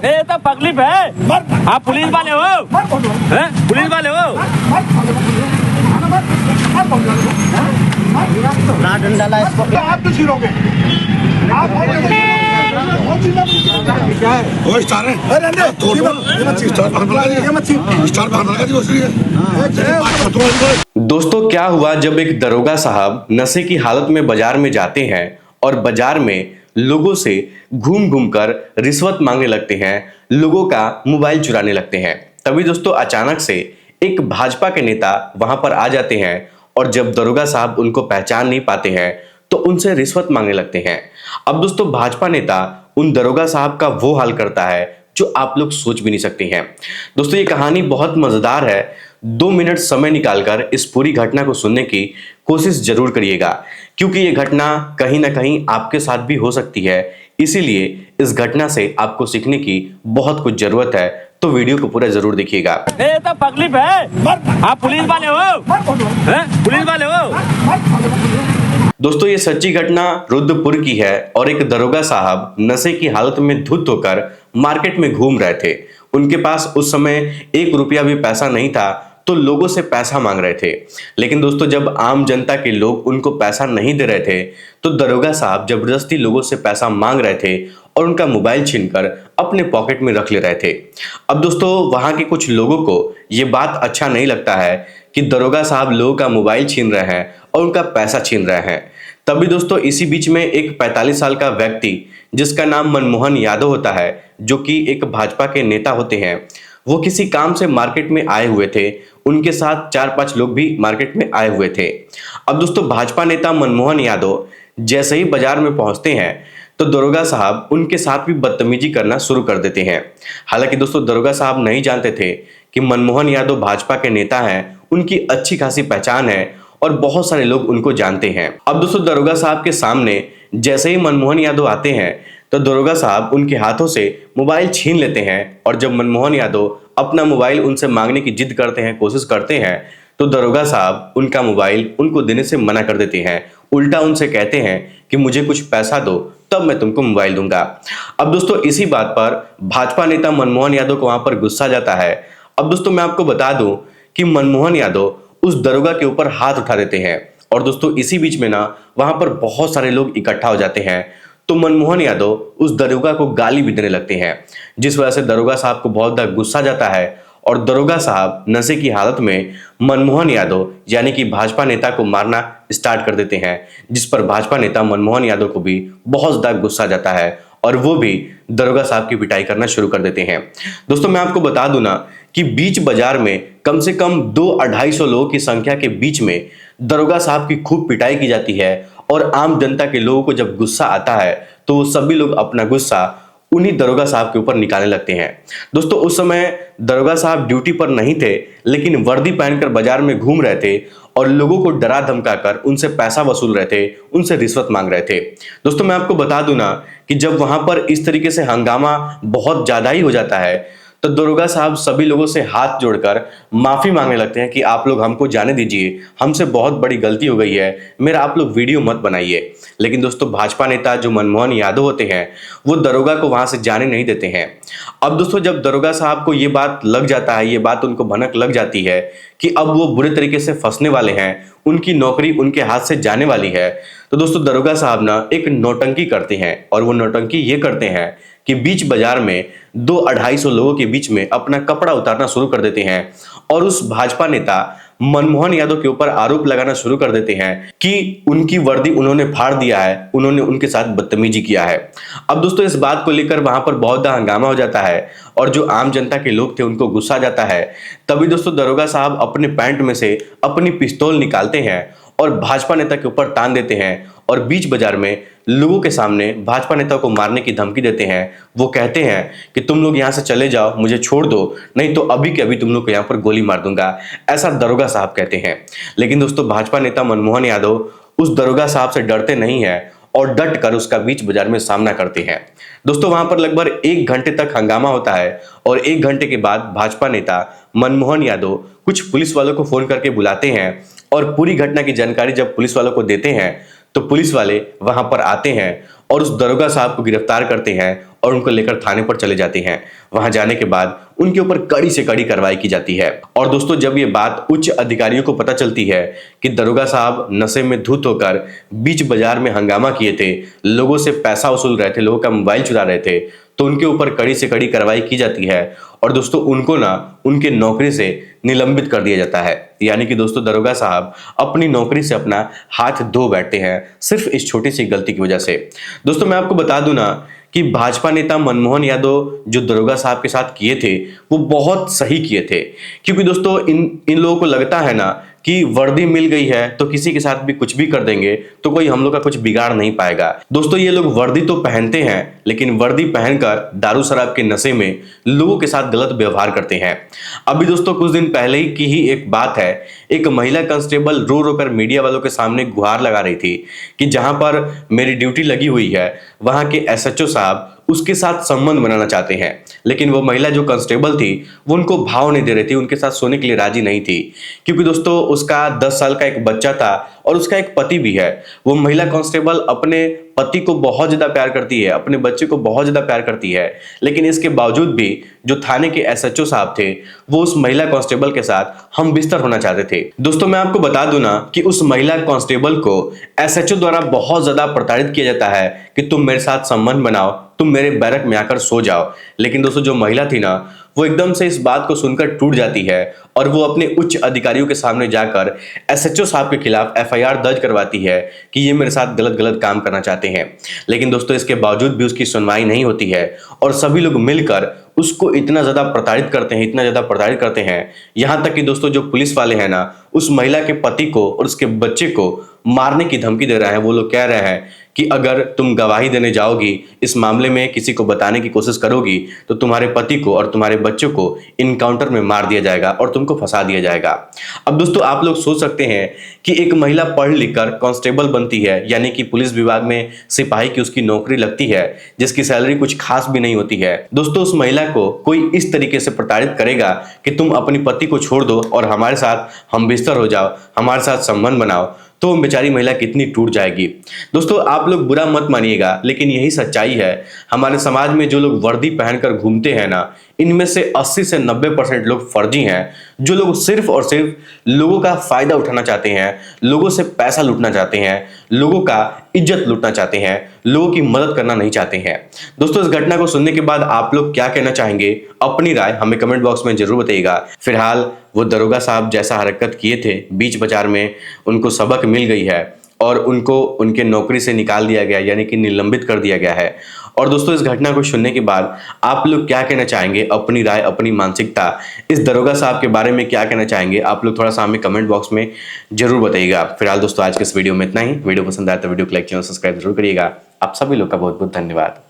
ये तो तकलीफ है। आप पुलिस वाले हो? हैं? पुलिस वाले हो? ना डंडा ला इसको। आप तो छिड़ोगे। आप वो स्टार है। अरे अंदर तोड़ दो। ये मत स्टार भागना है। ये मत स्टार भागना है दूसरी है। दोस्तों क्या हुआ जब एक दरोगा साहब नशे की हालत में बाजार में जाते हैं और बाजार में लोगों से घूम घूम कर रिश्वत मांगने लगते हैं, लोगों का मोबाइल चुराने लगते हैं। तभी दोस्तों अचानक से एक भाजपा के नेता वहां पर आ जाते हैं और जब दरोगा साहब उनको पहचान नहीं पाते हैं तो उनसे रिश्वत मांगने लगते हैं। अब दोस्तों भाजपा नेता उन दरोगा साहब का वो हाल करता है जो आप लोग सोच भी नहीं सकते हैं। दोस्तों ये कहानी बहुत मजेदार है। 2 मिनट समय निकालकर इस पूरी घटना को सुनने की कोशिश जरूर करिएगा, क्योंकि ये घटना कहीं ना कहीं आपके साथ भी हो सकती है। इसीलिए इस घटना से आपको सीखने की बहुत कुछ जरूरत है, तो वीडियो को पूरा जरूर देखिएगा। ये तो तकलीफ है। आप पुलिस वाले हो? हैं? पुलिस वाले हो? दोस्तों ये सच्ची घटना रुद्रपुर की है और एक दरोगा साहब नशे की हालत में धुत होकर मार्केट में घूम रहे थे। उनके पास उस समय 1 रुपया भी पैसा नहीं था, तो लोगों से पैसा मांग रहे थे। लेकिन दोस्तों जब आम जनता के लोग उनको पैसा नहीं दे रहे थे तो दरोगा साहब जबरदस्ती लोगों से पैसा मांग रहे थे और उनका मोबाइल छीनकर अपने पॉकेट में रख ले रहे थे। अब दोस्तों वहां के कुछ लोगों को ये बात अच्छा नहीं लगता है कि दरोगा साहब लोगों का मोबाइल छीन रहे हैं और उनका पैसा छीन रहे हैं। तभी दोस्तों इसी बीच में एक 45 साल का व्यक्ति जिसका नाम मनमोहन यादव होता है, जो कि एक भाजपा के नेता होते हैं, वो किसी काम से मार्केट में आए हुए थे। उनके साथ 4-5 लोग भी मार्केट में आए हुए थे। अब दोस्तों भाजपा नेता मनमोहन यादव जैसे ही बाजार में पहुंचते हैं तो दरोगा साहब उनके साथ भी बदतमीजी करना शुरू कर देते हैं। हालांकि दोस्तों दरोगा साहब नहीं जानते थे कि मनमोहन यादव भाजपा के नेता हैं, उनकी अच्छी खासी पहचान है और बहुत सारे लोग उनको जानते हैं। अब दोस्तों दरोगा साहब के सामने जैसे ही मनमोहन यादव आते हैं तो दरोगा साहब उनके हाथों से मोबाइल छीन लेते हैं और जब मनमोहन यादव अपना मोबाइल उनसे मांगने की जिद करते हैं, कोशिश करते हैं, तो दरोगा साहब उनका मोबाइल उनको देने से मना कर देते हैं। उल्टा उनसे कहते हैं कि मुझे कुछ पैसा दो तब मैं तुमको मोबाइल दूंगा। अब दोस्तों इसी बात पर भाजपा नेता मनमोहन यादव को वहां पर गुस्सा जाता है। अब दोस्तों मैं आपको बता दूं कि मनमोहन यादव उस दरोगा के ऊपर हाथ उठा देते हैं और दोस्तों इसी बीच में ना वहां पर बहुत सारे लोग इकट्ठा हो जाते हैं। तो मनमोहन यादव उस दरोगा को गाली भी देने लगते हैं, जिस वजह से दरोगा साहब को बहुत ज्यादा गुस्सा जाता है और दरोगा साहब नशे की हालत में मनमोहन यादव यानी कि भाजपा नेता को मारना स्टार्ट कर देते हैं, जिस पर भाजपा नेता मनमोहन यादव को भी बहुत ज्यादा गुस्सा जाता है और वो भी दरोगा साहब की पिटाई करना शुरू कर देते हैं। दोस्तों मैं आपको बता दूं ना कि बीच बाजार में कम से कम 200-250 लोगों की संख्या के बीच में दरोगा साहब की खूब पिटाई की जाती है और आम जनता के लोगों को जब गुस्सा आता है तो वो सभी लोग अपना गुस्सा उन्हीं दरोगा साहब के ऊपर निकालने लगते हैं। दोस्तों उस समय दरोगा साहब ड्यूटी पर नहीं थे, लेकिन वर्दी पहनकर बाजार में घूम रहे थे और लोगों को डरा धमकाकर उनसे पैसा वसूल रहे थे, उनसे रिश्वत मांग रहे थे। दोस्तों मैं आपको बता दूं ना कि जब वहां पर इस तरीके से हंगामा बहुत ज्यादा ही हो जाता है तो दरोगा साहब सभी लोगों से हाथ जोड़कर माफी मांगने लगते हैं कि आप लोग हमको जाने दीजिए, हमसे बहुत बड़ी गलती हो गई है, मेरा आप लोग वीडियो मत बनाइए। लेकिन दोस्तों भाजपा नेता जो मनमोहन यादव होते हैं वो दरोगा को वहां से जाने नहीं देते हैं। अब दोस्तों जब दरोगा साहब को ये बात लग जाता है, ये बात उनको भनक लग जाती है कि अब वो बुरे तरीके से फंसने वाले हैं, उनकी नौकरी उनके हाथ से जाने वाली है, तो दोस्तों दरोगा साहब ना एक नौटंकी करते हैं और वो नौटंकी ये करते हैं कि बीच बाजार में 200-250 लोगों के बीच में अपना कपड़ा उतारना शुरू कर देते हैं और उस भाजपा नेता मनमोहन यादव के ऊपर आरोप लगाना शुरू कर देते हैं कि उनकी वर्दी उन्होंने फाड़ दिया है, उन्होंने उनके साथ बदतमीजी किया है। अब दोस्तों इस बात को लेकर वहां पर बहुत ज्यादा हंगामा हो जाता है और जो आम जनता के लोग थे उनको गुस्सा जाता है। तभी दोस्तों दरोगा साहब अपने पैंट में से अपनी पिस्तौल निकालते हैं और भाजपा नेता के ऊपर तान देते हैं और बीच बाजार में लोगों के सामने भाजपा नेता को मारने की धमकी देते हैं। वो कहते हैं कि तुम लोग यहां से चले जाओ, मुझे छोड़ दो, नहीं तो अभी के अभी तुम लोग को यहां पर गोली मार दूंगा, ऐसा दरोगा साहब कहते हैं। लेकिन दोस्तों भाजपा नेता मनमोहन यादव उस दरोगा साहब से डरते नहीं है और डट कर उसका बीच बाजार में सामना करते हैं। दोस्तों वहां पर लगभग 1 घंटे तक हंगामा होता है और 1 घंटे के बाद भाजपा नेता मनमोहन यादव कुछ पुलिस वालों को फोन करके बुलाते हैं और पूरी घटना की जानकारी जब पुलिस वालों को देते हैं तो पुलिस वाले वहां पर आते हैं और उस दरोगा साहब को गिरफ्तार करते हैं और उनको लेकर थाने पर चले जाते हैं। वहां जाने के बाद उनके ऊपर कड़ी से कड़ी कार्रवाई की जाती है। और दोस्तों, जब ये बात उच्च अधिकारियों को पता चलती है कि दरोगा साहब नशे में धुत होकर बीच बाजार में हंगामा किए थे, लोगों से पैसा वसूल रहे थे, लोगों का मोबाइल चुरा रहे थे, तो उनके ऊपर कड़ी से कड़ी कार्रवाई की जाती है और दोस्तों उनको उनके नौकरी से निलंबित कर दिया जाता है। यानी कि दोस्तों, दरोगा साहब अपनी नौकरी से अपना हाथ धो बैठते हैं सिर्फ इस छोटी सी गलती की वजह से। दोस्तों, मैं आपको बता दूं कि भाजपा नेता मनमोहन यादव जो दरोगा साहब के साथ किए थे वो बहुत सही किए थे, क्योंकि दोस्तों इन लोगों को लगता है कि वर्दी मिल गई है तो किसी के साथ भी कुछ भी कर देंगे तो कोई हम लोग का कुछ बिगाड़ नहीं पाएगा। दोस्तों, ये लोग वर्दी तो पहनते हैं लेकिन वर्दी पहनकर दारू शराब के नशे में लोगों के साथ गलत व्यवहार करते हैं। अभी दोस्तों कुछ दिन पहले की ही एक बात है, एक महिला कांस्टेबल रो रो कर मीडिया वालों के सामने गुहार लगा रही थी कि जहां पर मेरी ड्यूटी लगी हुई है वहां के एसएचओ साहब उसके साथ संबंध बनाना चाहते हैं, लेकिन वो महिला जो कांस्टेबल थी वो उनको भाव नहीं दे रही थी, उनके साथ सोने के लिए राजी नहीं थी, क्योंकि दोस्तों उसका 10 साल का एक बच्चा था और उसका एक पति भी है। वो महिला कांस्टेबल अपने पति को बहुत ज्यादा प्यार करती है, अपने बच्चे को बहुत ज्यादा प्यार करती है, लेकिन इसके बावजूद भी जो थाने के एसएचओ साहब थे वो उस महिला कांस्टेबल के साथ हम बिस्तर होना चाहते थे। दोस्तों, मैं आपको बता दूं कि उस महिला कांस्टेबल को एसएचओ द्वारा बहुत ज्यादा प्रताड़ित किया जाता है कि तुम मेरे साथ संबंध बनाओ, तुम मेरे बैरक में आकर सो जाओ। लेकिन दोस्तों, जो महिला थी वो एकदम से इस बात को सुनकर टूट जाती है और वो अपने उच्च अधिकारियों के सामने जाकर एसएचओ साहब के खिलाफ एफआईआर दर्ज करवाती है कि ये मेरे साथ गलत काम करना चाहते हैं। लेकिन दोस्तों, इसके बावजूद भी उसकी सुनवाई नहीं होती है और सभी लोग मिलकर उसको इतना ज्यादा प्रताड़ित करते हैं, यहां तक कि दोस्तों जो पुलिस वाले हैं उस महिला के पति को और उसके बच्चे को मारने की धमकी दे रहे हैं। वो लोग कह रहे हैं कि अगर तुम गवाही देने जाओगी, इस मामले में किसी को बताने की कोशिश करोगी तो तुम्हारे पति को और तुम्हारे बच्चों को इनकाउंटर में मार दिया जाएगा और तुमको फंसा दिया जाएगा। अब दोस्तों, आप लोग सोच सकते हैं कि एक महिला पढ़ लिख कर कांस्टेबल बनती है, यानी कि पुलिस विभाग में सिपाही की उसकी नौकरी लगती है, जिसकी सैलरी कुछ खास भी नहीं होती है। दोस्तों, उस महिला को कोई इस तरीके से प्रताड़ित करेगा कि तुम अपने पति को छोड़ दो और हमारे साथ हम बिस्तर हो जाओ, हमारे साथ संबंध बनाओ, तो बेचारी महिला कितनी टूट जाएगी। दोस्तों, आप लोग बुरा मत मानिएगा, लेकिन यही सच्चाई है। हमारे समाज में जो लोग वर्दी पहनकर घूमते हैं इनमें से 80 से 90% लोग फर्जी हैं, जो लोग सिर्फ और सिर्फ लोगों का फायदा उठाना चाहते हैं, लोगों से पैसा लूटना चाहते हैं, लोगों का इज्जत लूटना चाहते हैं, लोगों की मदद करना नहीं चाहते हैं। दोस्तों, इस घटना को सुनने के बाद आप लोग क्या कहना चाहेंगे? अपनी राय हमें कमेंट बॉक्स में जरूर बताइएगा। फिलहाल वो दरोगा साहब जैसा हरकत किए थे बीच बाजार में, उनको सबक मिल गई है और उनको उनके नौकरी से निकाल दिया गया, यानी कि निलंबित कर दिया गया है। और दोस्तों, इस घटना को सुनने के बाद आप लोग क्या कहना चाहेंगे? अपनी राय, अपनी मानसिकता इस दरोगा साहब के बारे में क्या कहना चाहेंगे? आप लोग थोड़ा सा हमें कमेंट बॉक्स में जरूर बताइएगा। फिलहाल दोस्तों, आज के इस वीडियो में इतना ही। वीडियो पसंद आया तो वीडियो को लाइक, चैनल सब्सक्राइब जरूर करिएगा। आप सभी लोग का बहुत बहुत धन्यवाद।